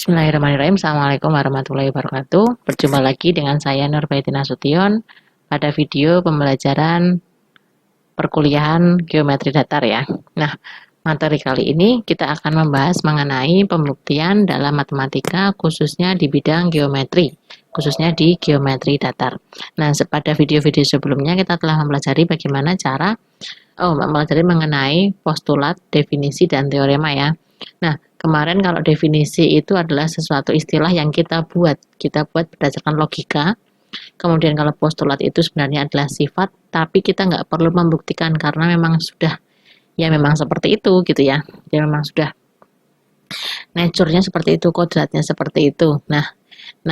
Bismillahirrahmanirrahim. Assalamualaikum warahmatullahi wabarakatuh. Berjumpa lagi dengan saya Nurbaitin Nasution pada video pembelajaran perkuliahan geometri datar ya. Nah, materi kali ini kita akan membahas mengenai pembuktian dalam matematika khususnya di bidang geometri, khususnya di geometri datar. Nah, pada video-video sebelumnya kita telah mempelajari bagaimana cara mempelajari mengenai postulat, definisi, dan teorema ya. Nah, kemarin kalau definisi itu adalah sesuatu istilah yang kita buat berdasarkan logika. Kemudian kalau postulat itu sebenarnya adalah sifat, tapi kita nggak perlu membuktikan karena memang sudah, ya memang seperti itu gitu ya. Ya memang sudah nature-nya seperti itu, kodratnya seperti itu. Nah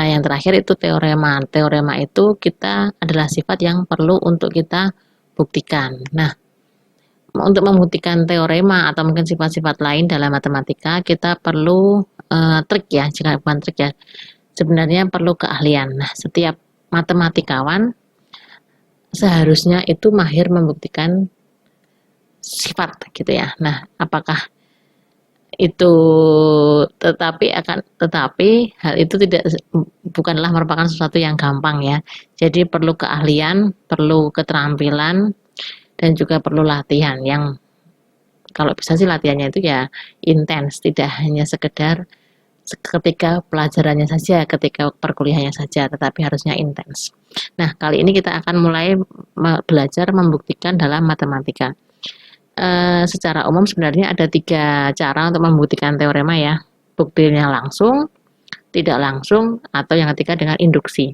yang terakhir itu teorema. Teorema itu kita adalah sifat yang perlu untuk kita buktikan. Nah, untuk membuktikan teorema atau mungkin sifat-sifat lain dalam matematika kita perlu trik ya, jika bukan trik ya, sebenarnya perlu keahlian. Nah, setiap matematikawan seharusnya itu mahir membuktikan sifat gitu ya. Nah, apakah itu tetapi hal itu bukanlah merupakan sesuatu yang gampang ya. Jadi perlu keahlian, perlu keterampilan, dan juga perlu latihan yang kalau bisa sih latihannya itu ya intens, tidak hanya sekedar ketika pelajarannya saja, ketika perkuliahannya saja, tetapi harusnya intens. Nah, kali ini kita akan mulai belajar membuktikan dalam matematika. Secara umum sebenarnya ada 3 cara untuk membuktikan teorema ya. Buktinya langsung, tidak langsung, atau yang ketiga dengan induksi.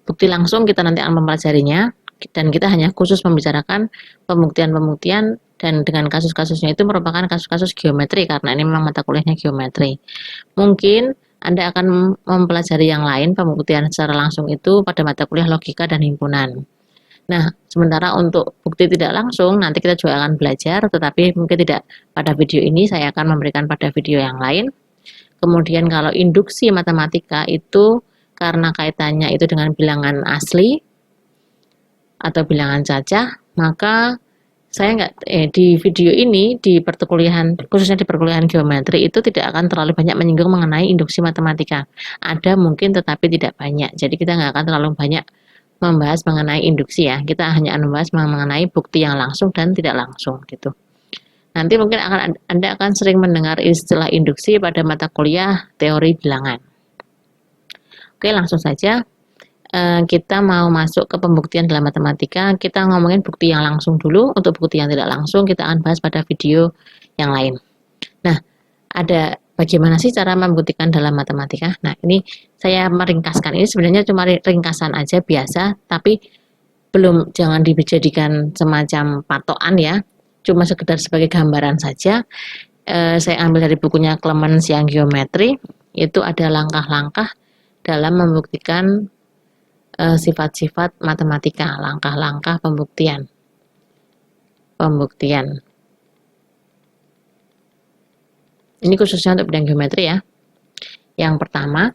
Bukti langsung kita nanti akan mempelajarinya, dan kita hanya khusus membicarakan pembuktian-pembuktian dan dengan kasus-kasusnya itu merupakan kasus-kasus geometri karena ini memang mata kuliahnya geometri. Mungkin Anda akan mempelajari yang lain pembuktian secara langsung itu pada mata kuliah logika dan himpunan. Nah, sementara untuk bukti tidak langsung nanti kita juga akan belajar, tetapi mungkin tidak pada video ini, saya akan memberikan pada video yang lain. Kemudian kalau induksi matematika itu karena kaitannya itu dengan bilangan asli atau bilangan cacah, maka saya di video ini di perkuliahan khususnya di perkuliahan geometri itu tidak akan terlalu banyak menyinggung mengenai induksi matematika. Ada mungkin tetapi tidak banyak. Jadi kita nggak akan terlalu banyak membahas mengenai induksi ya. Kita hanya membahas mengenai bukti yang langsung dan tidak langsung gitu. Nanti mungkin Anda akan sering mendengar istilah induksi pada mata kuliah teori bilangan. Oke, langsung saja. Kita mau masuk ke pembuktian dalam matematika, kita ngomongin bukti yang langsung dulu. Untuk bukti yang tidak langsung kita akan bahas pada video yang lain. Nah, ada bagaimana sih cara membuktikan dalam matematika? Nah, ini saya meringkaskan, ini sebenarnya cuma ringkasan aja biasa, tapi jangan dijadikan semacam patokan ya, cuma sekedar sebagai gambaran saja. Saya ambil dari bukunya Clemens yang geometri, itu ada langkah-langkah dalam membuktikan sifat-sifat matematika, langkah-langkah pembuktian. Ini khususnya untuk bidang geometri ya. Yang pertama,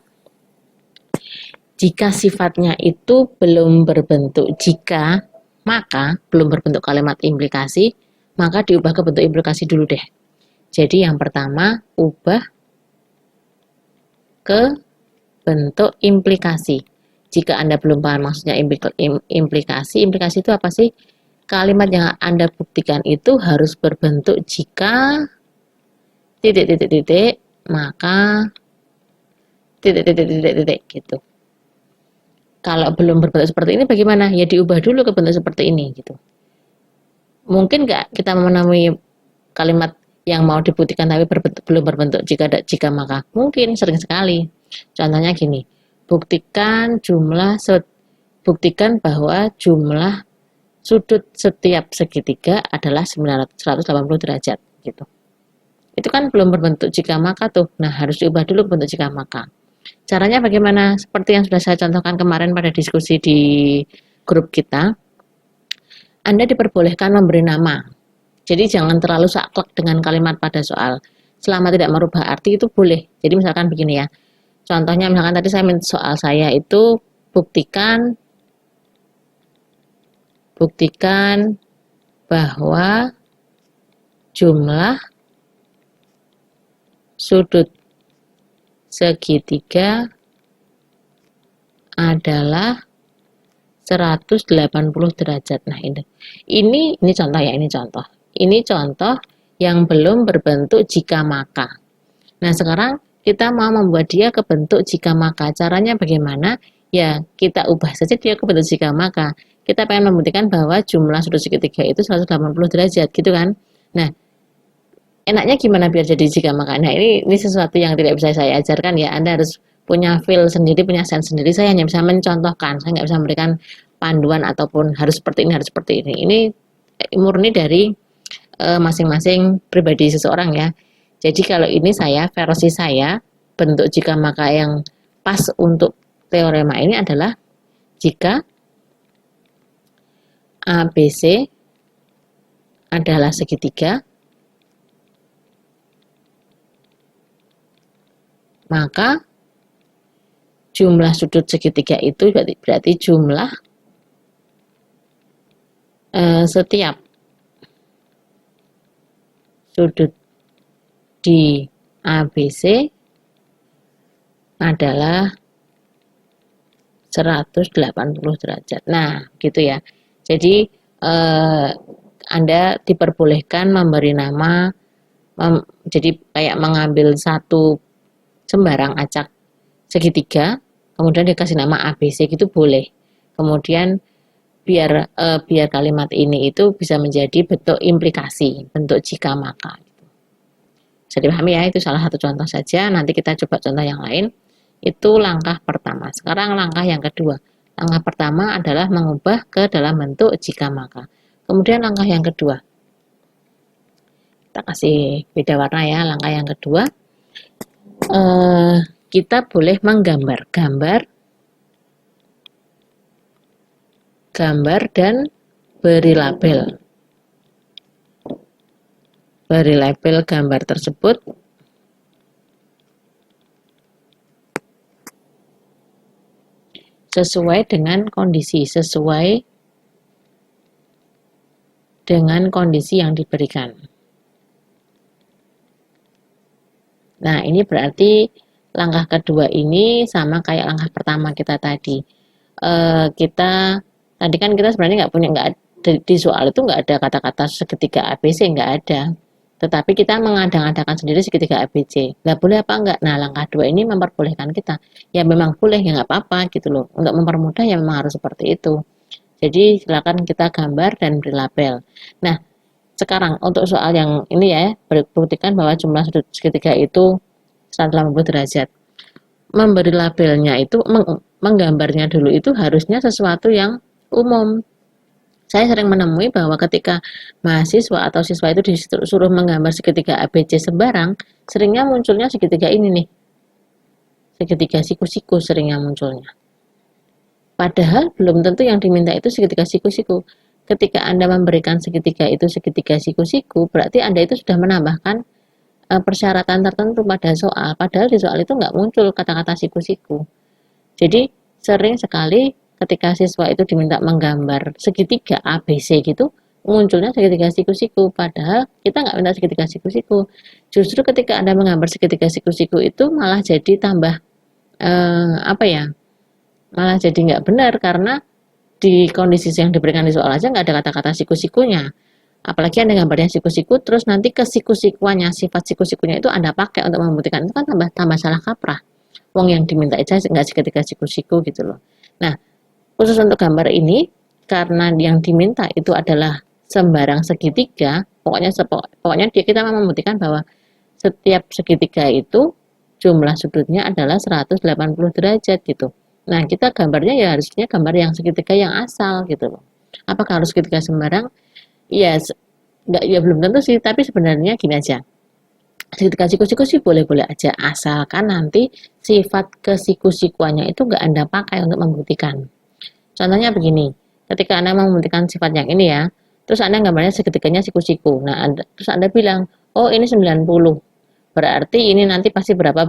jika sifatnya itu belum berbentuk jika, maka belum berbentuk kalimat implikasi, maka diubah ke bentuk implikasi dulu deh. Jadi yang pertama, ubah ke bentuk implikasi. Jika Anda belum paham maksudnya implikasi itu apa sih? Kalimat yang Anda buktikan itu harus berbentuk jika titik, maka titik gitu. Kalau belum berbentuk seperti ini bagaimana? Ya diubah dulu ke bentuk seperti ini gitu. Mungkin nggak kita menemui kalimat yang mau dibuktikan tapi belum berbentuk jika maka? Mungkin, sering sekali. Contohnya gini. Buktikan bahwa jumlah sudut setiap segitiga adalah 180 derajat gitu. Itu kan belum berbentuk jika maka tuh. Nah, harus diubah dulu bentuk jika maka. Caranya bagaimana? Seperti yang sudah saya contohkan kemarin pada diskusi di grup kita. Anda diperbolehkan memberi nama. Jadi jangan terlalu saklek dengan kalimat pada soal. Selama tidak merubah arti itu boleh. Jadi misalkan begini ya. Contohnya misalkan tadi saya minta soal saya itu buktikan bahwa jumlah sudut segitiga adalah 180 derajat. Nah, ini contoh ya, ini contoh. Ini contoh yang belum berbentuk jika maka. Nah, sekarang kita mau membuat dia ke bentuk jika maka. Caranya bagaimana? Ya, kita ubah saja dia ke bentuk jika maka. Kita pengen membuktikan bahwa jumlah sudut segitiga itu 180 derajat, gitu kan? Nah, enaknya gimana biar jadi jika maka? Nah, ini sesuatu yang tidak bisa saya ajarkan ya. Anda harus punya feel sendiri, punya sense sendiri. Saya hanya bisa mencontohkan, saya nggak bisa memberikan panduan ataupun harus seperti ini, harus seperti ini. Ini murni dari masing-masing pribadi seseorang ya. Jadi kalau ini versi saya, bentuk jika maka yang pas untuk teorema ini adalah jika ABC adalah segitiga, maka jumlah sudut segitiga itu berarti jumlah setiap sudut di ABC adalah 180 derajat. Nah, gitu ya. Jadi Anda diperbolehkan memberi nama, jadi kayak mengambil satu sembarang acak segitiga, kemudian dikasih nama ABC gitu boleh. Kemudian biar kalimat ini itu bisa menjadi bentuk implikasi, bentuk jika maka. Bisa dipahami ya, itu salah satu contoh saja. Nanti kita coba contoh yang lain. Itu langkah pertama. Sekarang langkah yang kedua. Langkah pertama adalah mengubah ke dalam bentuk jika maka. Kemudian langkah yang kedua. Kita kasih beda warna ya. Langkah yang kedua. Kita boleh menggambar. Gambar dan beri label. Beri label gambar tersebut sesuai dengan kondisi yang diberikan. Nah, ini berarti langkah kedua ini sama kayak langkah pertama kita tadi. Tadi kan kita sebenarnya di soal itu nggak ada kata-kata segitiga ABC, nggak ada. Tetapi kita mengadang-adakan sendiri segitiga ABC. Nggak boleh apa enggak? Nah, langkah dua ini memperbolehkan kita. Ya memang boleh, ya nggak apa-apa gitu loh. Untuk mempermudah ya memang harus seperti itu. Jadi silakan kita gambar dan beri label. Nah, sekarang untuk soal yang ini ya, buktikan bahwa jumlah sudut segitiga itu 180 derajat. Memberi labelnya itu, menggambarnya dulu itu harusnya sesuatu yang umum. Saya sering menemui bahwa ketika mahasiswa atau siswa itu disuruh menggambar segitiga ABC sembarang, seringnya munculnya segitiga ini nih. Segitiga siku-siku seringnya munculnya. Padahal belum tentu yang diminta itu segitiga siku-siku. Ketika Anda memberikan segitiga itu segitiga siku-siku, berarti Anda itu sudah menambahkan persyaratan tertentu pada soal. Padahal di soal itu nggak muncul kata-kata siku-siku. Jadi sering sekali ketika siswa itu diminta menggambar segitiga ABC gitu, munculnya segitiga siku-siku. Padahal kita nggak minta segitiga siku-siku. Justru ketika Anda menggambar segitiga siku-siku itu malah jadi tambah malah jadi nggak benar karena di kondisi yang diberikan di soal aja nggak ada kata-kata siku-sikunya. Apalagi Anda gambarnya siku-siku, terus nanti ke siku-sikuannya, sifat siku-sikunya itu Anda pakai untuk membuktikan, itu kan tambah salah kaprah. Wong yang diminta aja nggak segitiga siku-siku gitu loh. Nah, khusus untuk gambar ini, karena yang diminta itu adalah sembarang segitiga, pokoknya kita mau membuktikan bahwa setiap segitiga itu jumlah sudutnya adalah 180 derajat gitu. Nah, kita gambarnya ya harusnya gambar yang segitiga yang asal gitu loh. Apakah harus segitiga sembarang? Ya, ya belum tentu sih, tapi sebenarnya gini aja. Segitiga siku-siku sih boleh-boleh aja, asalkan nanti sifat kesiku-sikuannya itu nggak Anda pakai untuk membuktikan. Contohnya begini, ketika Anda mau membuktikan sifat yang ini ya, terus Anda gambarnya segitiganya siku-siku. Nah, terus Anda bilang, oh ini 90. Berarti ini nanti pasti berapa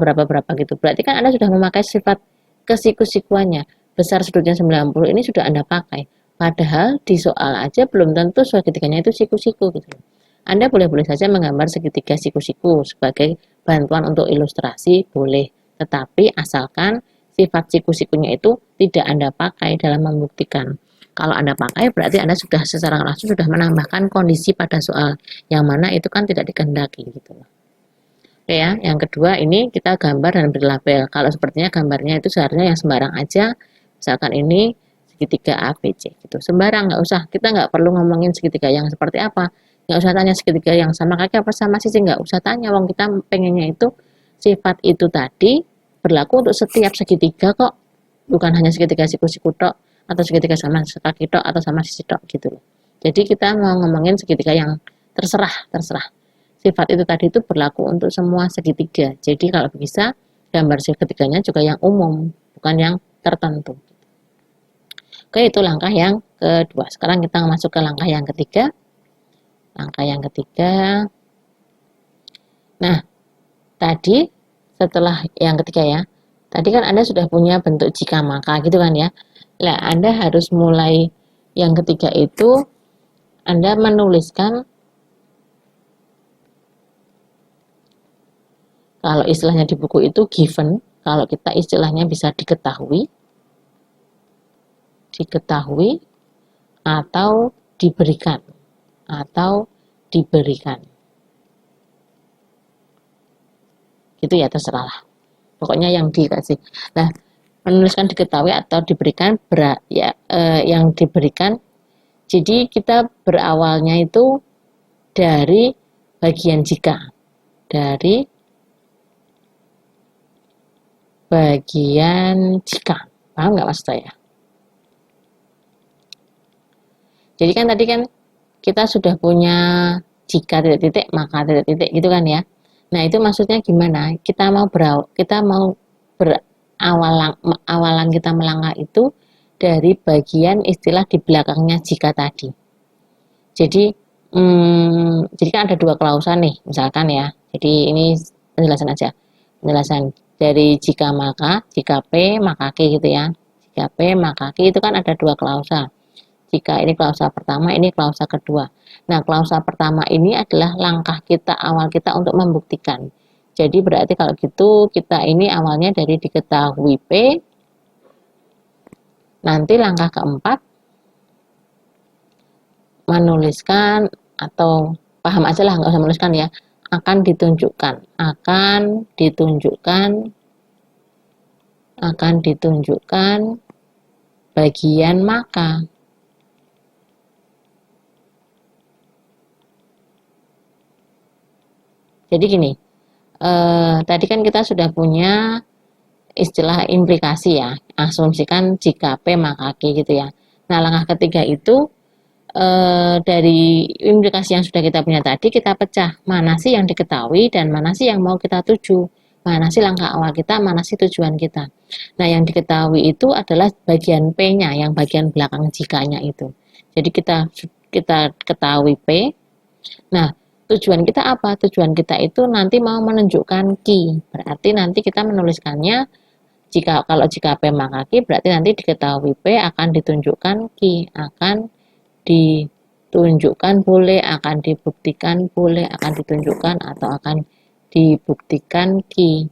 gitu. Berarti kan Anda sudah memakai sifat kesiku-sikuannya. Besar sudutnya 90 ini sudah Anda pakai. Padahal di soal aja belum tentu segitiganya itu siku-siku gitu. Anda boleh-boleh saja menggambar segitiga siku-siku sebagai bantuan untuk ilustrasi, boleh. Tetapi asalkan sifat siku-sikunya itu tidak Anda pakai dalam membuktikan. Kalau Anda pakai berarti Anda sudah secara langsung sudah menambahkan kondisi pada soal yang mana itu kan tidak dikehendaki gitu. Oke ya, yang kedua ini kita gambar dan beri label. Kalau sepertinya gambarnya itu seharusnya yang sembarang aja. Misalkan ini segitiga ABC gitu. Sembarang, nggak usah. Kita nggak perlu ngomongin segitiga yang seperti apa. Nggak usah tanya segitiga yang sama kaki apa sama sisi, nggak usah tanya. Wong kita pengennya itu sifat itu tadi berlaku untuk setiap segitiga kok. Bukan hanya segitiga siku-siku tok atau segitiga sama kaki tok atau sama sisi tok gitu loh. Jadi kita mau ngomongin segitiga yang terserah. Sifat itu tadi itu berlaku untuk semua segitiga. Jadi kalau bisa gambar segitiganya juga yang umum, bukan yang tertentu. Oke, itu langkah yang kedua. Sekarang kita masuk ke langkah yang ketiga. Langkah yang ketiga. Nah, tadi setelah yang ketiga ya. Tadi kan Anda sudah punya bentuk jika maka gitu kan ya. Nah, Anda harus mulai yang ketiga itu Anda menuliskan, kalau istilahnya di buku itu given, kalau kita istilahnya bisa diketahui atau diberikan gitu ya, terserah pokoknya yang dikasih. Nah, menuliskan diketahui atau diberikan yang diberikan, jadi kita berawalnya itu dari bagian jika, paham nggak maksud saya? Jadi kan tadi kan kita sudah punya jika titik-titik maka titik-titik gitu kan ya. Nah, itu maksudnya gimana? Kita mau awalan kita melangkah itu dari bagian istilah di belakangnya jika tadi. Jadi kan ada dua klausa nih, misalkan ya. Jadi ini penjelasan aja. Penjelasan dari jika maka, jika P maka Q gitu ya. Jika P maka Q itu kan ada dua klausa. Jika ini klausa pertama, ini klausa kedua. Nah, klausa pertama ini adalah langkah kita, awal kita untuk membuktikan. Jadi berarti kalau gitu kita ini awalnya dari diketahui P. Nanti langkah keempat menuliskan, atau paham aja lah, nggak usah menuliskan ya. Akan ditunjukkan bagian maka. Jadi gini, tadi kan kita sudah punya istilah implikasi ya, asumsikan jika P maka Q gitu ya. Nah, langkah ketiga itu dari implikasi yang sudah kita punya tadi, kita pecah mana sih yang diketahui dan mana sih yang mau kita tuju, mana sih langkah awal kita, mana sih tujuan kita. Nah, yang diketahui itu adalah bagian P-nya, yang bagian belakang jikanya itu. Jadi kita ketahui P. Nah, tujuan kita apa? Tujuan kita itu nanti mau menunjukkan Q. Berarti nanti kita menuliskannya kalau jika P maka Q, berarti nanti diketahui P akan ditunjukkan Q, akan ditunjukkan boleh, akan dibuktikan boleh, akan ditunjukkan atau akan dibuktikan Q.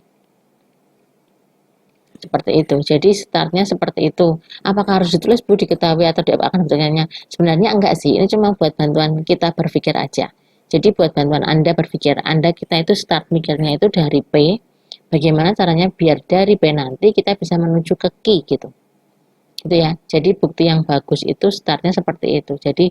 Seperti itu. Jadi startnya seperti itu. Apakah harus ditulis Bu, diketahui atau akan dibuktikannya? Sebenarnya enggak sih. Ini cuma buat bantuan kita berpikir aja. Jadi buat bantuan Anda berpikir, kita itu start mikirnya itu dari P, bagaimana caranya biar dari P nanti kita bisa menuju ke Q gitu. Gitu ya. Jadi bukti yang bagus itu startnya seperti itu. Jadi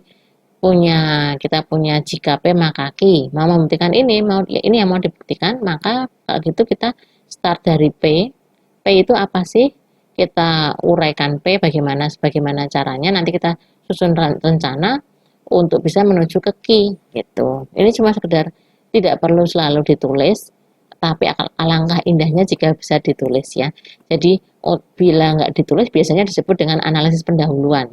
kita punya jika P maka Q. Mau membuktikan ini yang mau dibuktikan, maka kalau gitu kita start dari P. P itu apa sih? Kita uraikan P bagaimana caranya, nanti kita susun rencana untuk bisa menuju ke Q gitu. Ini cuma sekedar, tidak perlu selalu ditulis, tapi alangkah indahnya jika bisa ditulis ya. Jadi bila nggak ditulis biasanya disebut dengan analisis pendahuluan.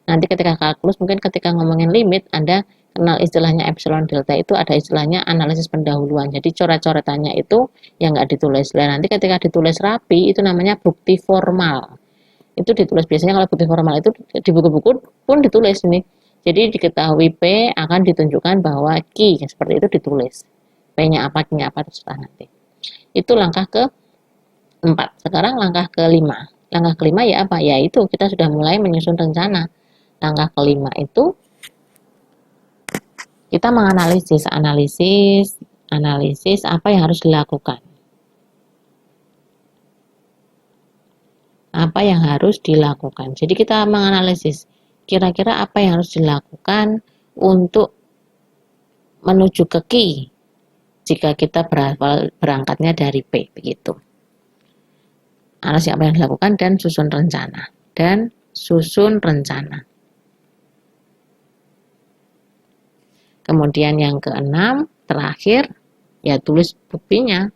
Nanti ketika kalkulus, mungkin ketika ngomongin limit, Anda kenal istilahnya epsilon delta, itu ada istilahnya analisis pendahuluan. Jadi coret-coretannya itu yang nggak ditulis. Dan nanti ketika ditulis rapi, itu namanya bukti formal. Itu ditulis biasanya, kalau bukti formal itu di buku-buku pun ditulis ini. Jadi diketahui P akan ditunjukkan bahwa Q, seperti itu ditulis. P-nya apa, Q-nya apa, terserah nanti. Itu langkah 4. Sekarang langkah kelima. Langkah kelima ya apa? Yaitu kita sudah mulai menyusun rencana. Langkah kelima itu kita analisis apa yang harus dilakukan. Apa yang harus dilakukan. Jadi kita menganalisis kira-kira apa yang harus dilakukan untuk menuju ke Q jika kita berangkatnya dari P begitu. Analisis apa yang dilakukan dan susun rencana. Kemudian yang keenam, terakhir, ya tulis buktinya.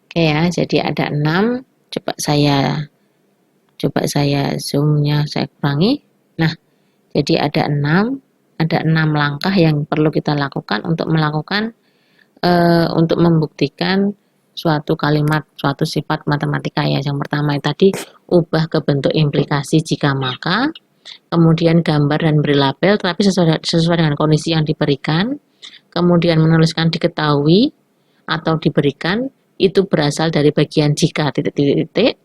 Oke ya, jadi ada 6. Coba saya zoom-nya saya kurangi. Nah, jadi ada 6 langkah yang perlu kita lakukan untuk membuktikan suatu kalimat, suatu sifat matematika ya. Yang pertama tadi ubah ke bentuk implikasi jika maka, kemudian gambar dan beri label tapi sesuai dengan kondisi yang diberikan, kemudian menuliskan diketahui atau diberikan itu berasal dari bagian jika titik-titik,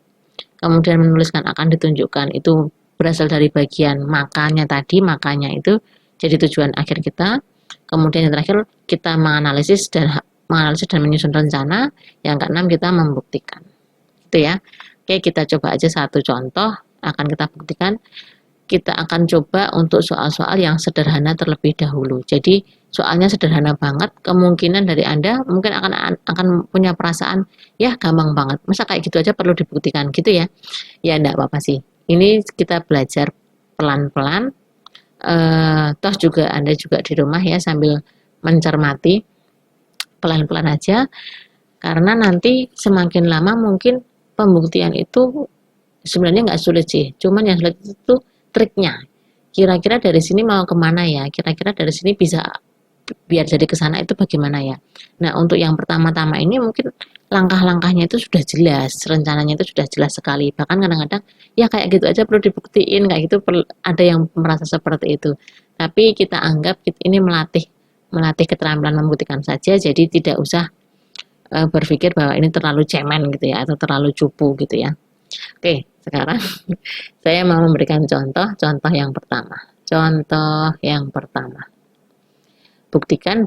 kemudian menuliskan akan ditunjukkan itu berasal dari bagian makanya itu jadi tujuan akhir kita. Kemudian yang terakhir kita menganalisis dan menyusun rencana. Yang keenam kita membuktikan. Itu ya. Oke, kita coba aja satu contoh akan kita buktikan. Kita akan coba untuk soal-soal yang sederhana terlebih dahulu. Jadi soalnya sederhana banget, kemungkinan dari Anda mungkin akan punya perasaan, ya gampang banget, masa kayak gitu aja perlu dibuktikan gitu ya. Ya enggak apa-apa sih. Ini kita belajar pelan-pelan. Toh juga Anda juga di rumah ya sambil mencermati pelan-pelan aja. Karena nanti semakin lama mungkin pembuktian itu sebenarnya nggak sulit sih. Cuman yang sulit itu triknya. Kira-kira dari sini mau kemana ya? Kira-kira dari sini bisa biar jadi ke sana itu bagaimana ya? Nah, untuk yang pertama-tama ini mungkin langkah-langkahnya itu sudah jelas, rencananya itu sudah jelas sekali. Bahkan kadang-kadang ya kayak gitu aja perlu dibuktiin, kayak gitu ada yang merasa seperti itu. Tapi kita anggap ini melatih keterampilan membuktikan saja, jadi tidak usah berpikir bahwa ini terlalu cemen gitu ya atau terlalu cupu gitu ya. Oke, sekarang saya mau memberikan contoh yang pertama. Buktikan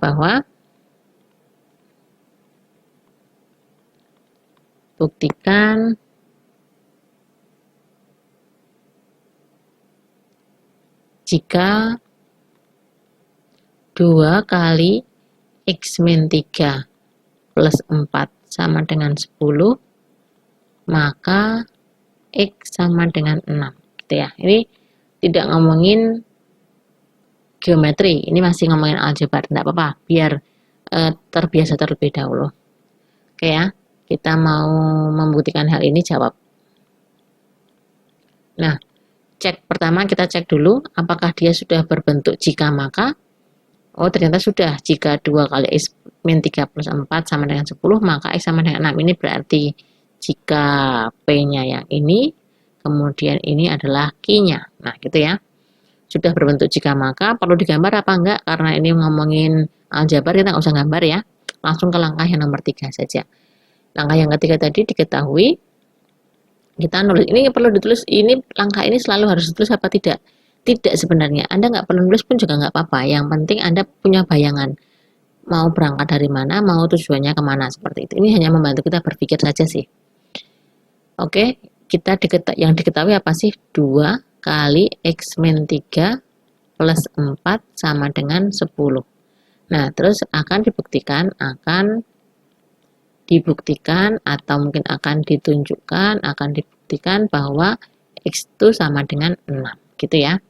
jika 2 kali X min 3 plus 4 sama dengan 10, maka X sama dengan 6 gitu ya. Ini tidak ngomongin geometri, ini masih ngomongin aljabar, enggak apa-apa, biar terbiasa terlebih dahulu. Oke ya, kita mau membuktikan hal ini, jawab. Nah, pertama kita cek dulu apakah dia sudah berbentuk jika maka. Oh, ternyata sudah. Jika 2 kali X min 3 plus 4 sama dengan 10, maka X sama dengan 6. Ini berarti jika P-nya yang ini, kemudian ini adalah Q-nya. Nah, gitu ya. Sudah berbentuk jika maka, perlu digambar apa enggak? Karena ini ngomongin aljabar, kita nggak usah gambar ya. Langsung ke langkah yang nomor 3 saja. Langkah yang ketiga tadi diketahui, kita nulis. Ini perlu ditulis, langkah ini selalu harus ditulis apa tidak? Tidak sebenarnya. Anda nggak perlu nulis pun juga nggak apa-apa. Yang penting Anda punya bayangan. Mau berangkat dari mana, mau tujuannya kemana, seperti itu. Ini hanya membantu kita berpikir saja sih. Oke, yang diketahui apa sih? 2 kali X min 3 plus 4 sama dengan 10. Nah, terus akan dibuktikan atau mungkin akan dibuktikan bahwa X itu sama dengan 6, gitu ya.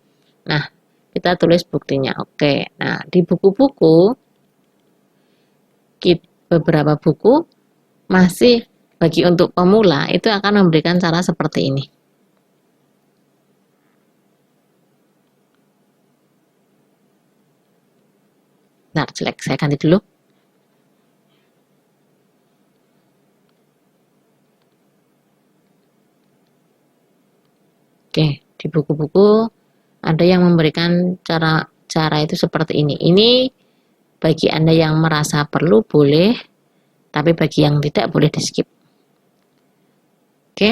Nah, kita tulis buktinya. Oke, nah di buku-buku, beberapa buku masih bagi untuk pemula itu akan memberikan cara seperti ini. Nah, jelek, saya ganti dulu. Oke, di buku-buku ada yang memberikan cara itu seperti ini. Ini Bagi Anda yang merasa perlu boleh, tapi bagi yang tidak boleh di skip. Oke.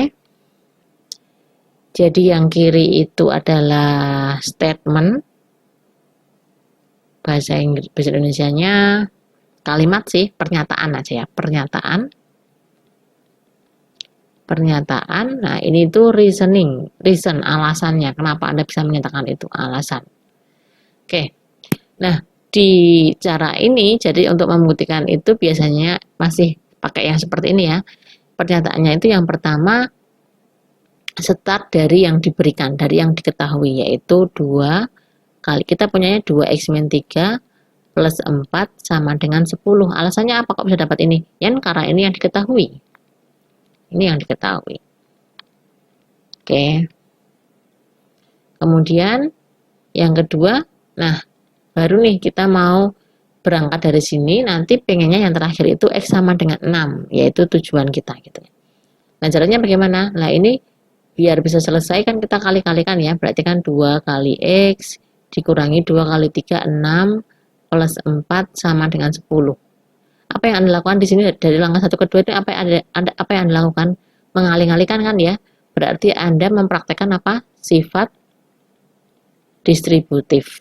Jadi yang kiri itu adalah statement, bahasa Indonesianya kalimat sih, pernyataan aja ya, pernyataan. Nah ini itu reason, alasannya, kenapa Anda bisa menyatakan itu, alasan. Oke, nah di cara ini, jadi untuk membuktikan itu biasanya masih pakai yang seperti ini ya. Pernyataannya itu yang pertama, start dari yang diberikan, dari yang diketahui, yaitu 2 kali, kita punyanya 2x-3 plus 4 sama dengan 10. Alasannya apa kok bisa dapat ini? Ya karena ini yang diketahui. Ini yang diketahui. Oke. Kemudian yang kedua, nah baru nih kita mau berangkat dari sini, nanti pengennya yang terakhir itu x sama dengan 6, yaitu tujuan kita gitu. Nah caranya bagaimana? Nah ini biar bisa selesai kan kita kali-kalikan ya, berarti kan 2 kali x dikurangi 2 kali 3, 6 plus 4 sama dengan 10. Apa yang Anda lakukan di sini dari langkah 1 ke 2 itu apa yang Anda lakukan? Mengalih-alihkan kan ya. Berarti Anda mempraktekkan apa? Sifat distributif.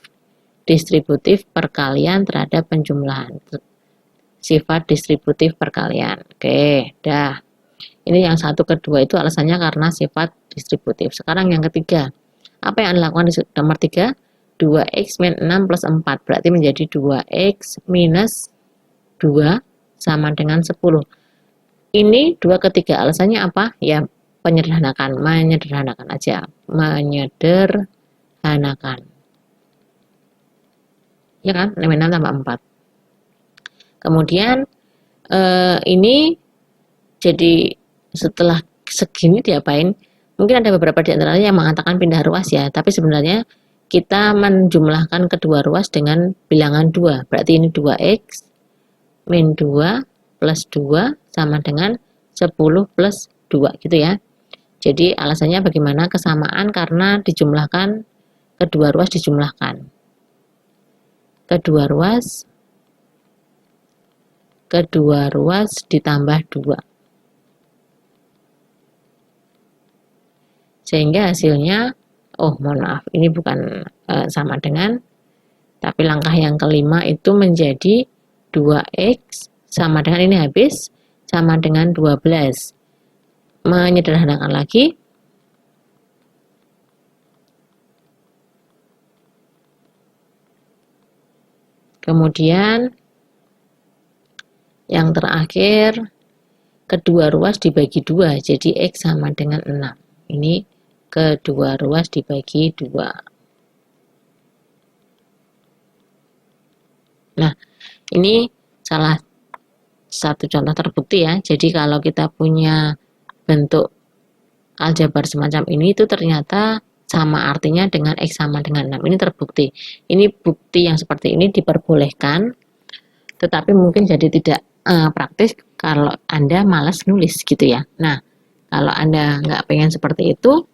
Distributif perkalian terhadap penjumlahan. Sifat distributif perkalian. Oke, dah. Ini yang 1 ke 2 itu alasannya karena sifat distributif. Sekarang yang ketiga. Apa yang Anda lakukan di nomor 3? 2x min 6 plus 4. Berarti menjadi 2x minus 2 sama dengan 10. Ini 2 ke 3. Alasannya apa? Ya menyederhanakan aja. Menyederhanakan. Ya kan? 6 tambah 4. Kemudian ini jadi setelah segini diapain? Mungkin ada beberapa di antaranya yang mengatakan pindah ruas ya, tapi sebenarnya kita menjumlahkan kedua ruas dengan bilangan 2. Berarti ini 2x min 2 plus 2 sama dengan 10 plus 2 gitu ya. Jadi alasannya bagaimana? Kesamaan karena dijumlahkan, kedua ruas dijumlahkan. Kedua ruas ditambah 2. Sehingga hasilnya, oh mohon maaf, ini bukan sama dengan, tapi langkah yang kelima itu menjadi 2x sama dengan, ini habis, sama dengan 12. Menyederhanakan lagi, kemudian yang terakhir kedua ruas dibagi 2, jadi x sama dengan 6. Ini kedua ruas dibagi 2. Nah, ini salah satu contoh terbukti ya. Jadi kalau kita punya bentuk aljabar semacam ini, itu ternyata sama artinya dengan x sama dengan 6. Ini terbukti. Ini bukti yang seperti ini diperbolehkan, tetapi mungkin jadi tidak praktis kalau Anda malas nulis gitu ya. Nah, kalau Anda nggak pengen seperti itu,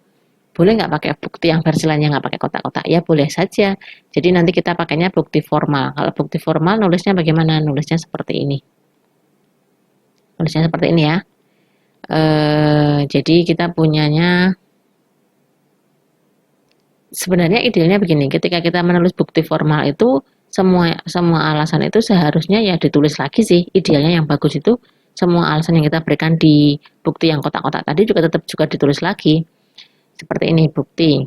boleh nggak pakai bukti yang versi lainnya, nggak pakai kotak-kotak? Ya boleh saja. Jadi nanti kita pakainya bukti formal. Kalau bukti formal nulisnya bagaimana? Nulisnya seperti ini. Nulisnya seperti ini ya. Jadi kita punyanya, sebenarnya idealnya begini. Ketika kita menulis bukti formal itu, semua alasan itu seharusnya ya ditulis lagi sih. Idealnya yang bagus itu semua alasan yang kita berikan di bukti yang kotak-kotak tadi juga tetap juga ditulis lagi. Seperti ini bukti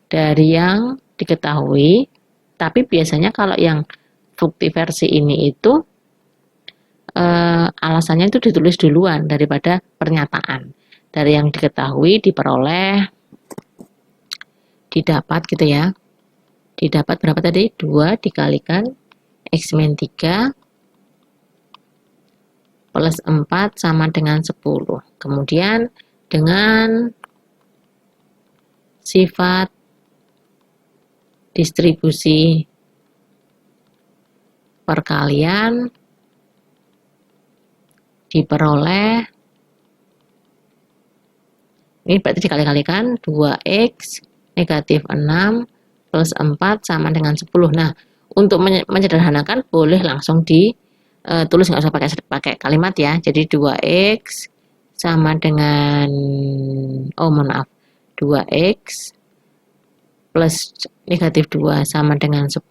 dari yang diketahui, tapi biasanya kalau yang bukti versi ini itu alasannya itu ditulis duluan daripada pernyataan. Dari yang diketahui, diperoleh, didapat gitu ya. Didapat berapa tadi? 2 dikalikan x min 3 plus 4 sama dengan 10. Kemudian dengan sifat distribusi perkalian diperoleh, ini berarti dikali-kalikan 2x negatif 6 plus 4 sama dengan 10. Nah, untuk menyederhanakan boleh langsung ditulis, nggak usah pakai kalimat ya. Jadi 2x sama dengan, mohon maaf, 2x plus negatif 2 sama dengan 10.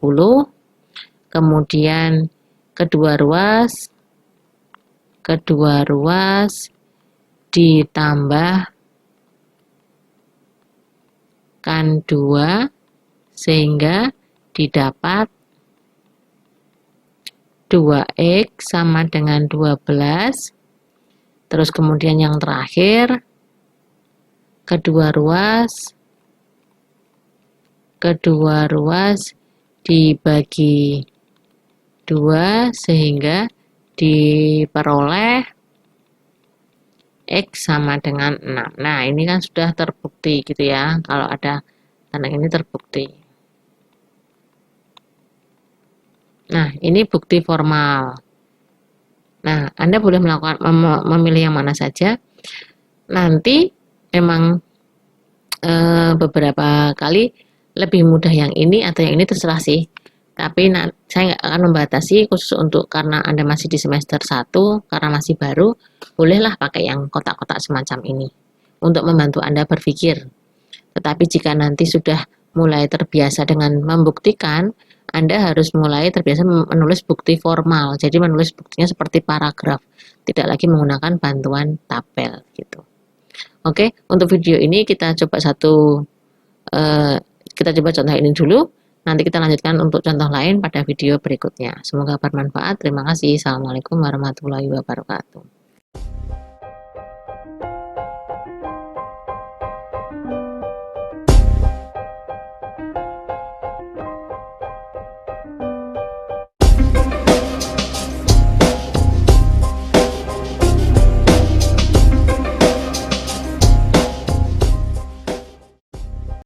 Kemudian kedua ruas ditambahkan 2 sehingga didapat 2x sama dengan 12. Terus kemudian yang terakhir, kedua ruas dibagi 2 sehingga diperoleh X sama dengan 6. Nah, ini kan sudah terbukti gitu ya. Kalau ada tanda ini terbukti. Nah, ini bukti formal. Nah, Anda boleh memilih yang mana saja. Nanti memang beberapa kali lebih mudah yang ini atau yang ini, terserah sih. Tapi saya nggak akan membatasi khusus untuk karena Anda masih di semester 1, karena masih baru, bolehlah pakai yang kotak-kotak semacam ini untuk membantu Anda berpikir. Tetapi jika nanti sudah mulai terbiasa dengan membuktikan, Anda harus mulai terbiasa menulis bukti formal. Jadi menulis buktinya seperti paragraf, tidak lagi menggunakan bantuan tabel gitu. Oke, untuk video ini kita coba contoh ini dulu. Nanti kita lanjutkan untuk contoh lain pada video berikutnya. Semoga bermanfaat. Terima kasih. Assalamualaikum warahmatullahi wabarakatuh.